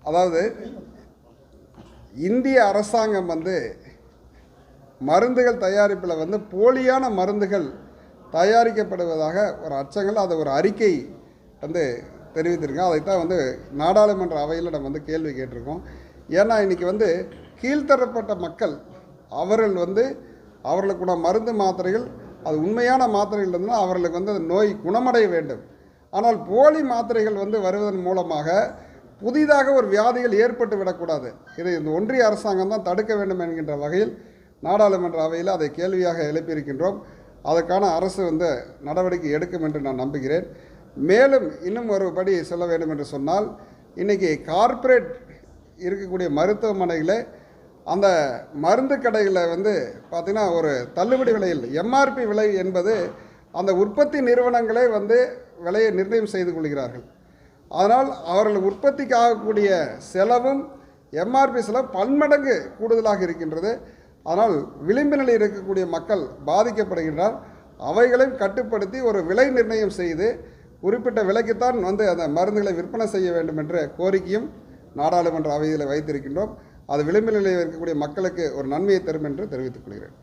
அதாவது இந்திய அரசாங்கம் மருந்துகள் தயாரிப்பில் போலியான மருந்துகள் தயாரிக்கப்படுவதாக ஒரு அச்சங்கள் அதை ஒரு அறிக்கை தெரிவித்திருக்கோம். அதைத்தான் நாடாளுமன்ற அவையில் நம்ம கேள்வி கேட்டிருக்கோம். ஏன்னா இன்றைக்கி கீழ்த்தரப்பட்ட மக்கள் அவர்கள் அவர்களுக்குள்ள மருந்து மாத்திரைகள் அது உண்மையான மாத்திரைகள் இருந்தால் அவர்களுக்கு அந்த நோய் குணமடைய வேண்டும். ஆனால் போலி மாத்திரைகள் வருவதன் மூலமாக புதிதாக ஒரு வியாதிகள் ஏற்பட்டு விடக்கூடாது. இதை இந்த ஒன்றிய அரசாங்கம் தான் தடுக்க வேண்டும் என்கின்ற வகையில் நாடாளுமன்ற அவையில் அதை கேள்வியாக எழுப்பியிருக்கின்றோம். அதற்கான அரசு நடவடிக்கை எடுக்கும் என்று நான் நம்புகிறேன். மேலும் இன்னும் ஒரு படி சொல்ல வேண்டும் என்று சொன்னால், இன்றைக்கி கார்ப்பரேட் இருக்கக்கூடிய மருத்துவமனைகளை அந்த மருந்து கடைகளில் பார்த்திங்கன்னா ஒரு தள்ளுபடி விலையில் எம்ஆர்பி விலை என்பது அந்த உற்பத்தி நிறுவனங்களே விலையை நிர்ணயம் செய்து கொள்கிறார்கள். அதனால் அவர்கள் உற்பத்திக்கு ஆகக்கூடிய செலவும் எம்ஆர்பி செலவு பன்மடங்கு கூடுதலாக இருக்கின்றது. அதனால் விளிம்பு நிலையில் இருக்கக்கூடிய மக்கள் பாதிக்கப்படுகின்றார். அவைகளையும் கட்டுப்படுத்தி ஒரு விலை நிர்ணயம் செய்து குறிப்பிட்ட விலைக்குத்தான் அந்த மருந்துகளை விற்பனை செய்ய வேண்டும் என்ற கோரிக்கையும் நாடாளுமன்ற அவையில் வைத்திருக்கின்றோம். அது விளிம்பு நிலையில் இருக்கக்கூடிய மக்களுக்கு ஒரு நன்மையை தரும் என்று தெரிவித்துக் கொள்கிறேன்.